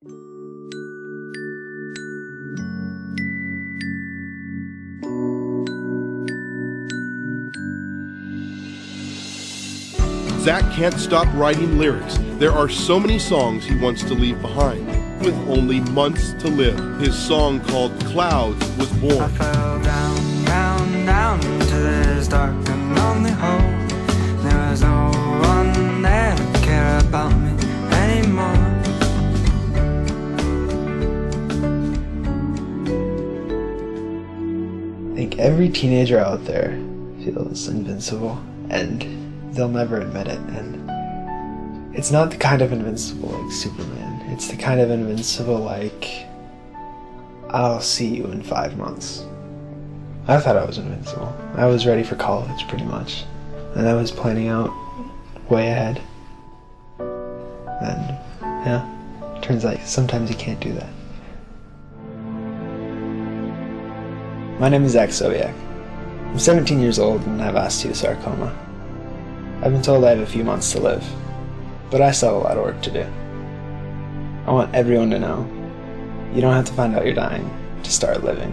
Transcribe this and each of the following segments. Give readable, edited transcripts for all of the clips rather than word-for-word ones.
Zach can't stop writing lyrics. There are so many songs he wants to leave behind. With only months to live, his song called Clouds was born. I fell down, down, down into this dark and lonely hole. There was no one there to care about me anymore. I think every teenager out there feels invincible, and they'll never admit it. And it's not the kind of invincible like Superman. It's the kind of invincible like, I'll see you in 5 months. I thought I was invincible. I was ready for college, pretty much. And I was planning out way ahead. And, yeah, turns out sometimes you can't do that. My name is Zach Sobiak. I'm 17 years old and have osteosarcoma. I've been told I have a few months to live, but I still have a lot of work to do. I want everyone to know, you don't have to find out you're dying to start living.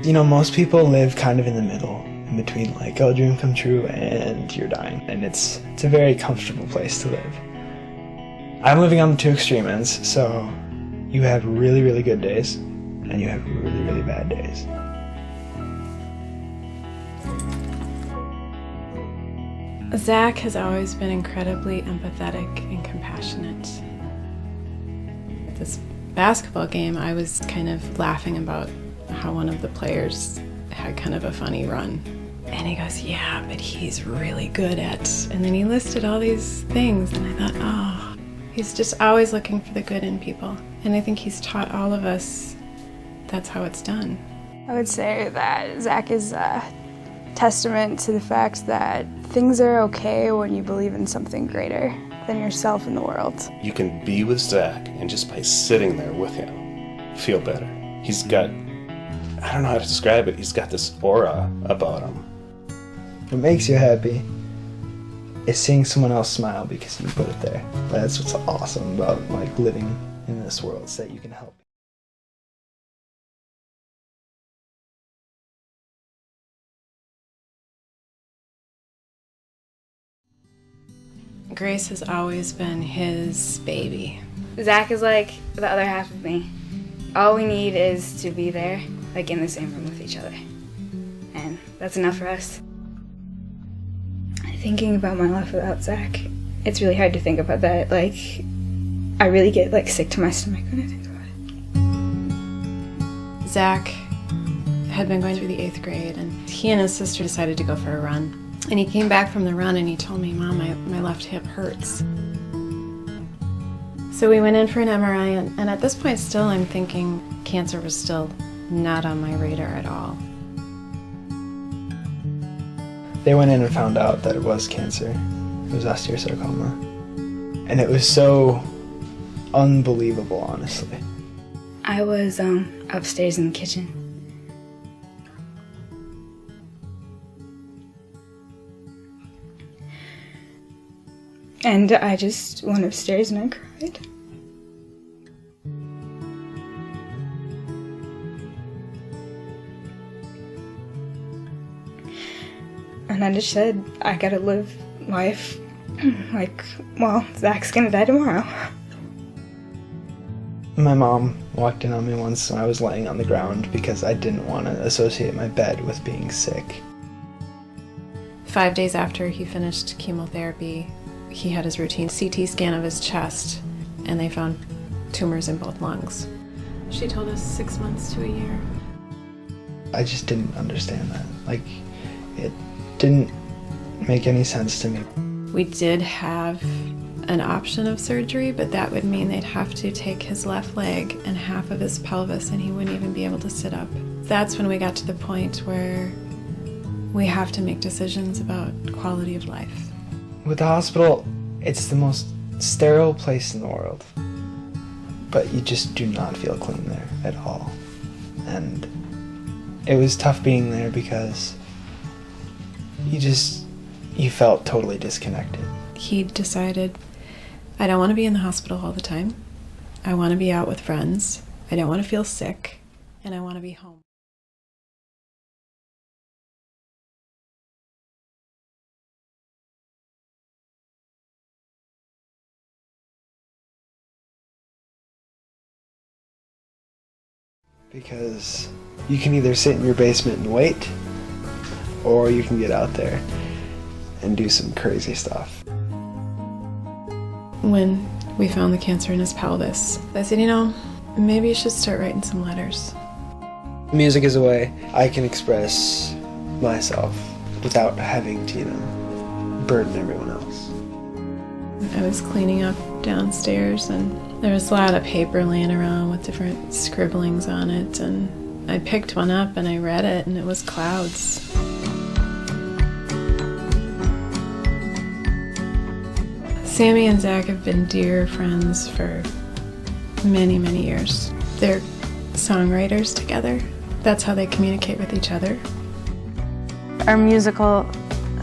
You know, most people live kind of in the middle, in between like, oh, dream come true and you're dying. And it's a very comfortable place to live. I'm living on the two extreme ends, so you have really, really good days and you have really, really bad days. Zach has always been incredibly empathetic and compassionate. This basketball game, I was kind of laughing about how one of the players had kind of a funny run. And he goes, yeah, but he's really good at... And then he listed all these things, and I thought, oh, he's just always looking for the good in people. And I think he's taught all of us that's how it's done. I would say that Zach is a testament to the fact that things are okay when you believe in something greater than yourself in the world. You can be with Zach, and just by sitting there with him, feel better. He's got, I don't know how to describe it, he's got this aura about him. What makes you happy is seeing someone else smile because you put it there. That's what's awesome about like living in this world, is that you can help. Grace has always been his baby. Zach is like the other half of me. All we need is to be there, like in the same room with each other. And that's enough for us. Thinking about my life without Zach, it's really hard to think about that. Like, I really get like sick to my stomach when I think about it. Zach had been going through the 8th grade, and he and his sister decided to go for a run. And he came back from the run and he told me, Mom, my left hip hurts. So we went in for an MRI, and at this point still I'm thinking cancer was still not on my radar at all. They went in and found out that it was cancer. It was osteosarcoma. And it was so unbelievable, honestly. I was upstairs in the kitchen. And I just went upstairs and I cried. And I just said, I gotta live life like, well, Zach's gonna die tomorrow. My mom walked in on me once when I was laying on the ground because I didn't want to associate my bed with being sick. 5 days after he finished chemotherapy, he had his routine CT scan of his chest, and they found tumors in both lungs. She told us 6 months to a year. I just didn't understand that. Like, it didn't make any sense to me. We did have an option of surgery, but that would mean they'd have to take his left leg and half of his pelvis, and he wouldn't even be able to sit up. That's when we got to the point where we have to make decisions about quality of life. With the hospital, it's the most sterile place in the world. But you just do not feel clean there at all. And it was tough being there because you felt totally disconnected. He decided, I don't want to be in the hospital all the time. I want to be out with friends. I don't want to feel sick. And I want to be home. Because you can either sit in your basement and wait, or you can get out there and do some crazy stuff. When we found the cancer in his pelvis, I said, maybe you should start writing some letters. Music is a way I can express myself without having to, burden everyone else. I was cleaning up downstairs and there was a lot of paper laying around with different scribblings on it, and I picked one up and I read it, and it was Clouds. Sammy and Zach have been dear friends for many, many years. They're songwriters together. That's how they communicate with each other. Our musical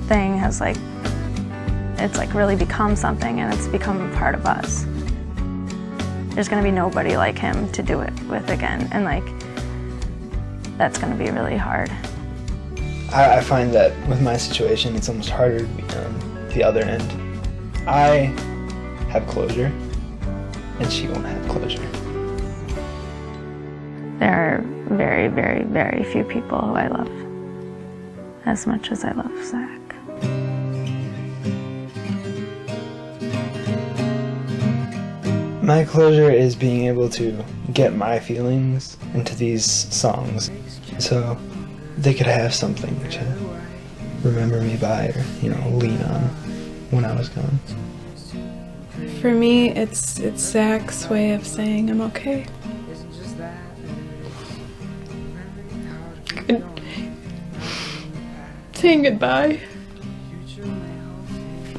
thing has it's really become something, and it's become a part of us. There's gonna be nobody like him to do it with again, and that's gonna be really hard. I find that with my situation, it's almost harder to be on the other end. I have closure, and she won't have closure. There are very, very, very few people who I love as much as I love Zach. My closure is being able to get my feelings into these songs so they could have something to remember me by or, lean on when I was gone. For me, it's Zach's way of saying I'm okay. Saying goodbye.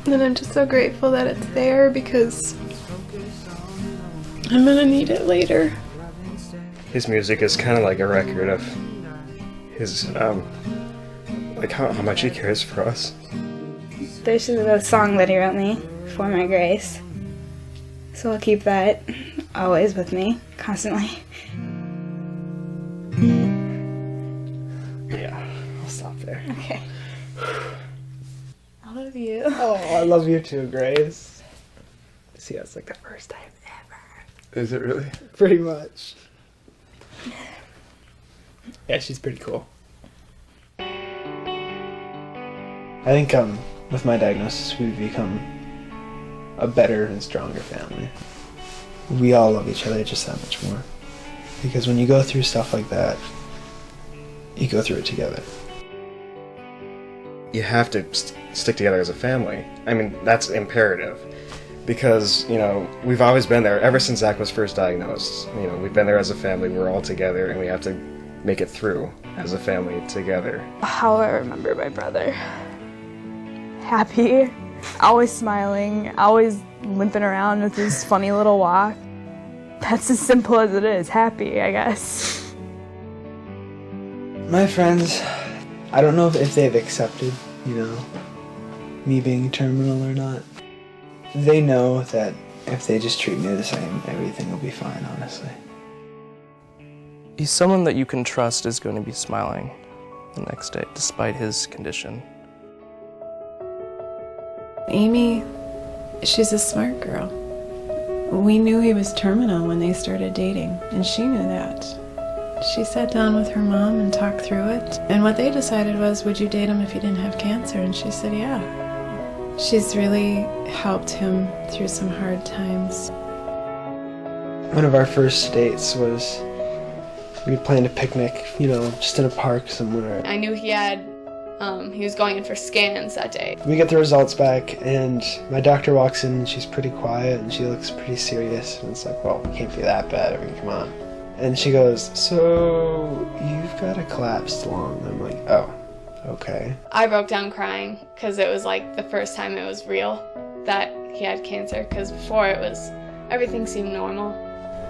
And I'm just so grateful that it's there because I'm gonna need it later. His music is kind of like a record of his, how much he cares for us. There's the song that he wrote me, For My Grace. So I'll keep that always with me, constantly. Yeah, I'll stop there. Okay. I love you. Oh, I love you too, Grace. See, that's like the first time ever. Is it really? Pretty much. Yeah, she's pretty cool. I think with my diagnosis, we've become a better and stronger family. We all love each other just that much more. Because when you go through stuff like that, you go through it together. You have to stick together as a family. I mean, that's imperative. Because, we've always been there. Ever since Zach was first diagnosed, we've been there as a family. We're all together, and we have to make it through as a family together. How I remember my brother. Happy, always smiling, always limping around with his funny little walk. That's as simple as it is. Happy, I guess. My friends, I don't know if they've accepted, me being terminal or not. They know that if they just treat me the same, everything will be fine, honestly. He's someone that you can trust is going to be smiling the next day, despite his condition. Amy, she's a smart girl. We knew he was terminal when they started dating, and she knew that. She sat down with her mom and talked through it, and what they decided was, would you date him if he didn't have cancer? And she said, yeah. She's really helped him through some hard times. One of our first dates was, we planned a picnic, just in a park somewhere. I knew he was going in for scans that day. We get the results back, and my doctor walks in, and she's pretty quiet, and she looks pretty serious, and it's like, well, it can't be that bad, come on. And she goes, so, you've got a collapsed lung. I'm like, oh, Okay. I broke down crying because it was like the first time it was real that he had cancer, because before it was, everything seemed normal.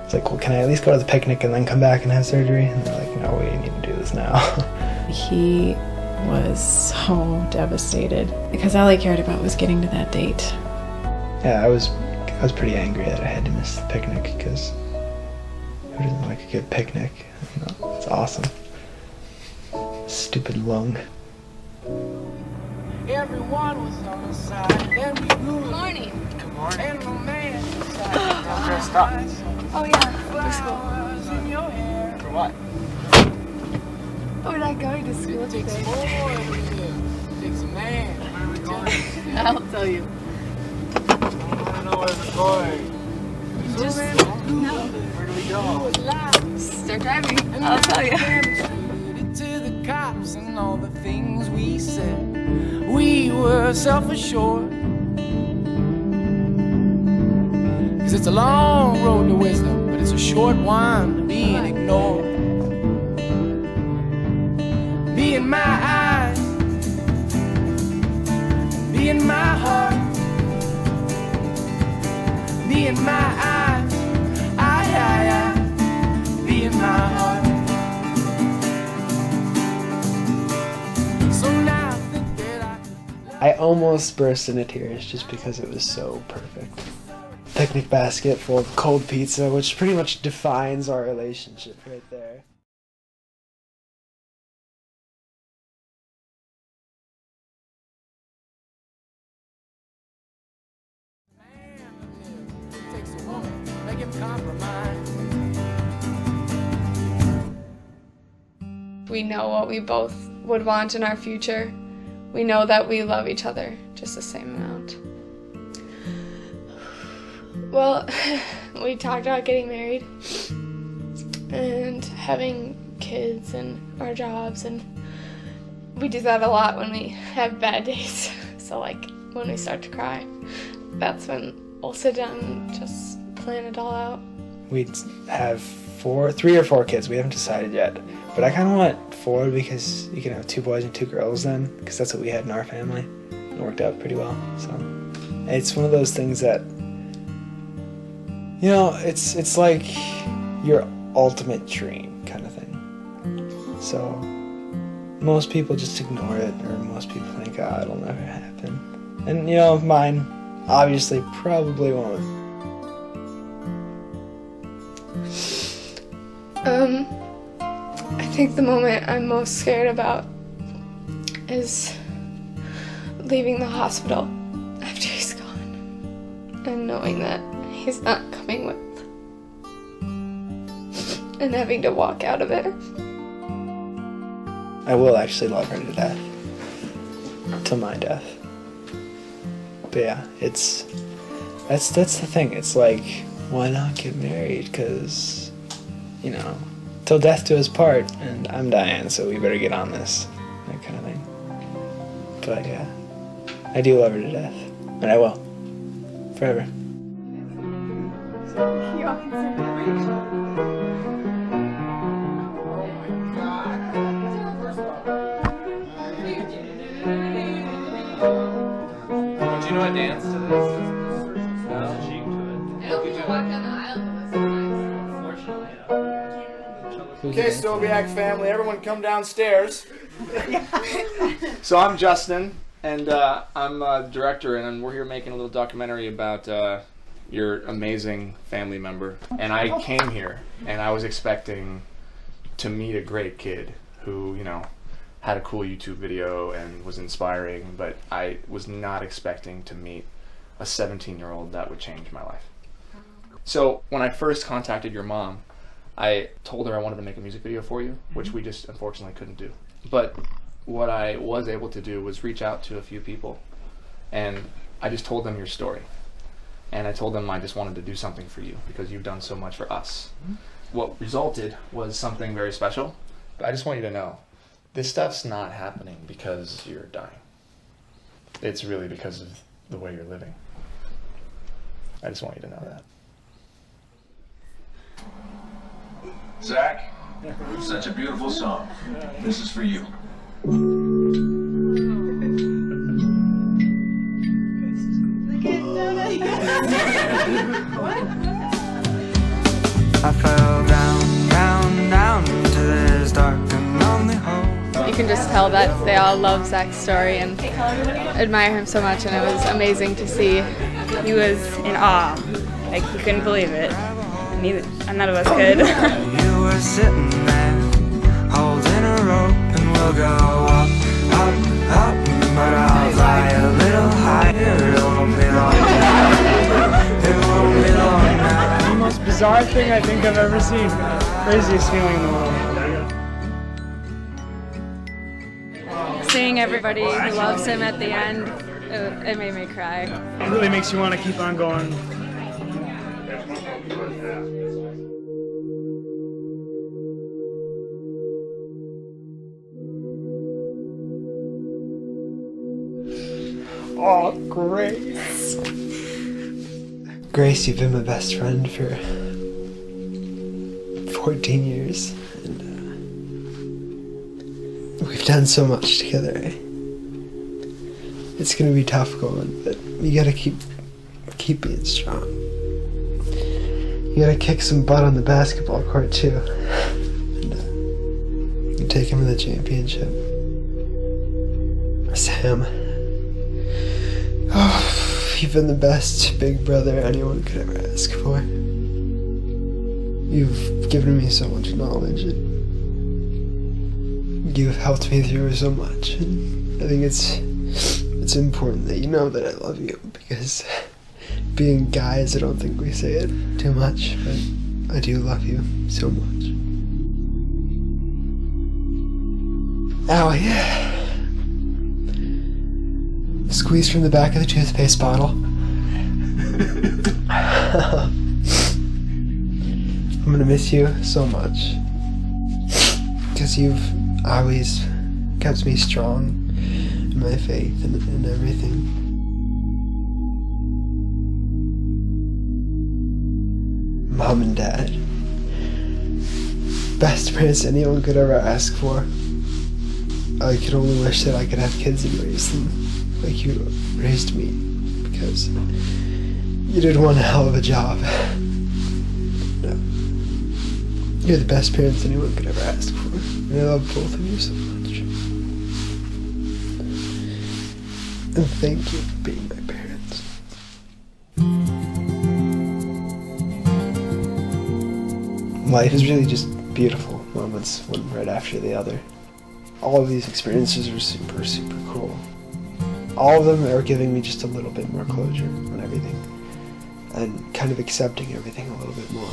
It's like, well, can I at least go to the picnic and then come back and have surgery? And they're like, no, we need to do this now. He was so devastated because all he cared about was getting to that date. Yeah, I was pretty angry that I had to miss the picnic because who doesn't like a good picnic? You know, it's awesome. Stupid lung. Everyone was on the side, and we grew. Good morning. Good morning. And the man dressed up. Oh yeah, for school. In your hair. For what? We're not going to school today. It takes more than it takes a man. Where are we going? I'll tell you. I want to know where we're going. Just, no. Where do we go? Start driving. I'll tell you. To the cops and all the things we said. We were self-assured. 'Cause it's a long road to wisdom, but it's a short one to being ignored. Be in my eyes, be in my heart, be in my eyes, be in my heart. So now I think that I almost burst into tears just because it was so perfect. Picnic basket full of cold pizza, which pretty much defines our relationship right there. takes a woman, make him compromise. We know what we both would want in our future. We know that we love each other just the same amount. Well, we talked about getting married and having kids and our jobs, and we do that a lot when we have bad days. So like when we start to cry, that's when we'll sit down and just plan it all out. We'd have 3 or 4 kids. We haven't decided yet. But I kind of want 4 because you can have 2 boys and 2 girls then, because that's what we had in our family. It worked out pretty well. So it's one of those things that, you know, it's like your ultimate dream kind of thing. So most people just ignore it, or most people think, oh, it'll never happen. And, you know, mine obviously probably won't. I think the moment I'm most scared about is leaving the hospital after he's gone and knowing that he's not coming with and having to walk out of it. I will actually love her to death. Till my death. But yeah, that's the thing. It's like, why not get married? Because, you know, till death do us part, and I'm dying, so we better get on this. That kind of thing. But yeah, I do love her to death. And I will. Forever. Do you know a dance to this? No, cheap to it. I don't think I walked down the aisle with this. Unfortunately, Okay, Sobiak family, everyone come downstairs. So I'm Justin, and I'm the director, and we're here making a little documentary about your amazing family member. And I came here, and I was expecting to meet a great kid who, you know, had a cool YouTube video and was inspiring, but I was not expecting to meet a 17-year-old that would change my life. So when I first contacted your mom, I told her I wanted to make a music video for you, which we just unfortunately couldn't do. But what I was able to do was reach out to a few people, and I just told them your story. And I told them I just wanted to do something for you because you've done so much for us. What resulted was something very special. But I just want you to know, this stuff's not happening because you're dying. It's really because of the way you're living. I just want you to know that. Zach, such a beautiful song. This is for you. I fell down into this dark and lonely hole. You can just tell that they all love Zach's story and admire him so much, and it was amazing to see. He was in awe. Like, he couldn't believe it. And none of us could. You were sitting there, holding a rope, and we'll go up, but I'll fly a little higher. It won't be long now. It won't be long now. The most bizarre thing I think I've ever seen. Craziest feeling in the world. Seeing everybody who loves him at the end, it made me cry. It really makes you want to keep on going. Oh, Grace. Grace, you've been my best friend for 14 years. And we've done so much together. It's gonna be tough going, but you gotta keep being strong. You gotta kick some butt on the basketball court too. And take him to the championship. Sam. Oh, you've been the best big brother anyone could ever ask for. You've given me so much knowledge, and you've helped me through so much. And I think it's important that you know that I love you, because being guys, I don't think we say it too much, but I do love you so much. Ow, yeah. Squeeze from the back of the toothpaste bottle. I'm gonna miss you so much, because you've always kept me strong in my faith and everything. Mom and Dad. Best parents anyone could ever ask for. I could only wish that I could have kids and raise them like you raised me, because you did one hell of a job. No. You're the best parents anyone could ever ask for, and I love both of you so much. And thank you for being my parents. Life is really just beautiful moments, one right after the other. All of these experiences are super, super cool. All of them are giving me just a little bit more closure on everything, and kind of accepting everything a little bit more.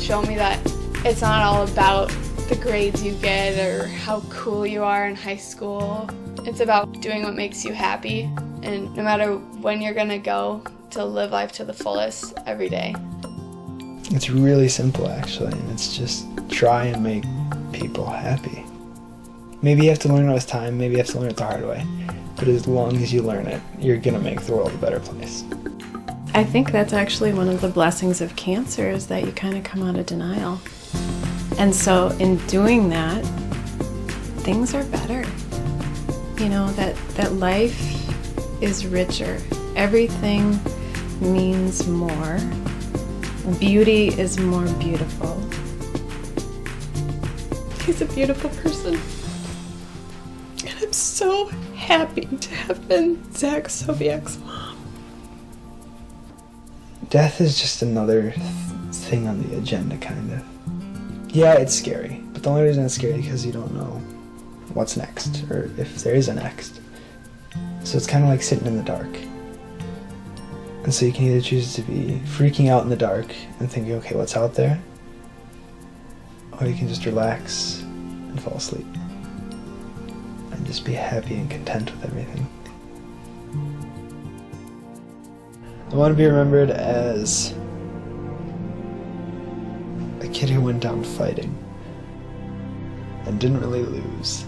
Show me that it's not all about the grades you get or how cool you are in high school. It's about doing what makes you happy, and no matter when you're gonna go, to live life to the fullest every day. It's really simple, actually, and it's just try and make people happy. Maybe you have to learn it with time, maybe you have to learn it the hard way, but as long as you learn it, you're gonna make the world a better place. I think that's actually one of the blessings of cancer, is that you kind of come out of denial. And so in doing that, things are better. You know, that life is richer. Everything means more. Beauty is more beautiful. He's a beautiful person. And I'm so happy to have been Zach Sobiek's mom. Death is just another thing on the agenda, kind of. Yeah, it's scary, but the only reason it's scary is because you don't know what's next, or if there is a next. So it's kind of like sitting in the dark. And so you can either choose to be freaking out in the dark and thinking, okay, what's out there? Or you can just relax and fall asleep. And just be happy and content with everything. I want to be remembered as a kid who went down fighting and didn't really lose.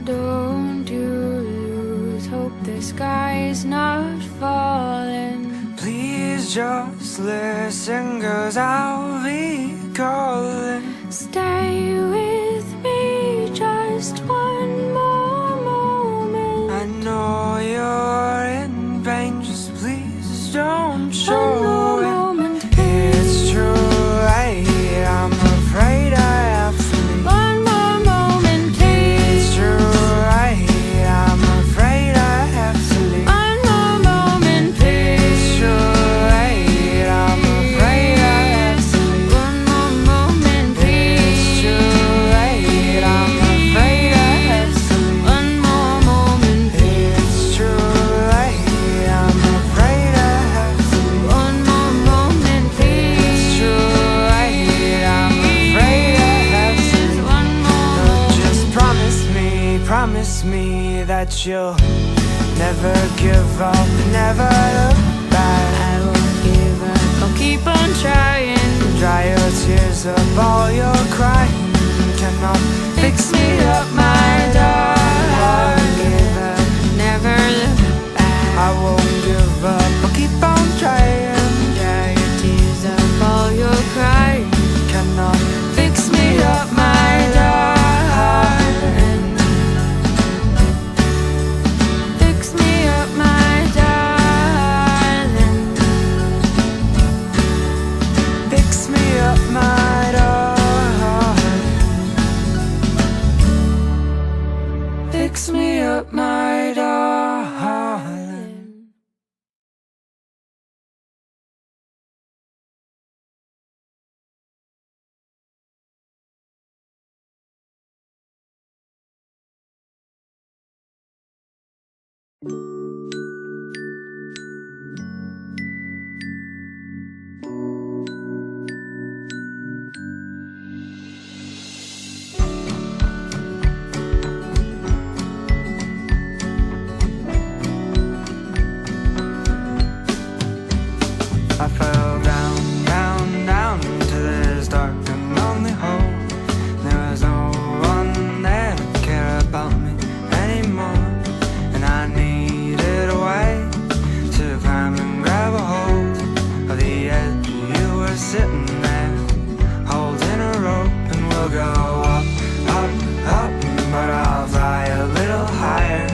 Don't you lose hope, the sky's not falling. Please just listen, 'cause I'll be calling. Stay with me just one more moment. I know you're in pain, just please don't show it. It's true, I'm afraid I have to leave. One more moment, please. It's true, I'm afraid I have to leave. One more moment, please. It's true, I'm afraid I have to leave. One more moment, please. It's true, I'm afraid I have to leave. One more moment, please. It's true, I'm afraid I have to leave. One more moment, please. It's true, I'm afraid I have to leave. One more. Just promise me that you'll never give up, never look back. I won't give up, I'll keep on trying. Dry your tears up, all your crying cannot fix me up, my darling. Give up, never look back. I won't give up, I'll keep on trying. Dry your tears up, all your crying cannot fix me up, my darling. fix me up, my darling. Fix me up, my darling. Fix me up, my darling. I fell down, down, down to this dark and lonely hole. There was no one there to care about me anymore, and I needed a way to climb and grab a hold of the edge. You were sitting there, holding a rope, and we'll go up, up, up, but I'll fly a little higher.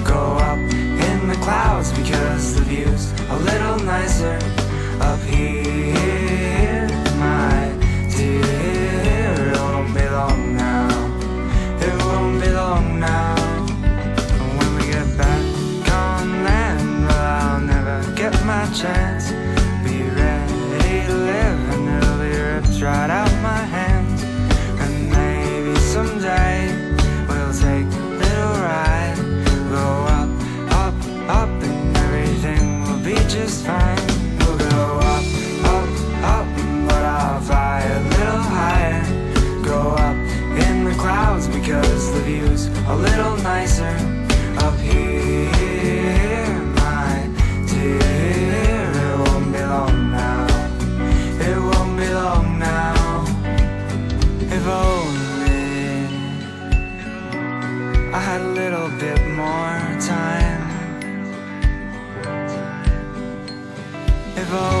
Go up in the clouds because the view's a little nicer up here, my dear. It won't be long now, it won't be long now. When we get back on land, well, I'll never get my chance. Be ready to live, and it'll be ripped right out my hands. And maybe someday we'll take a little ride. Go up, up, up, and everything will be just fine. We'll go up, up, up, but I'll fly a little higher. Go up in the clouds because the view's a little nicer up here, my dear. It won't be long now, it won't be long now. If only I had a little bit more time. If only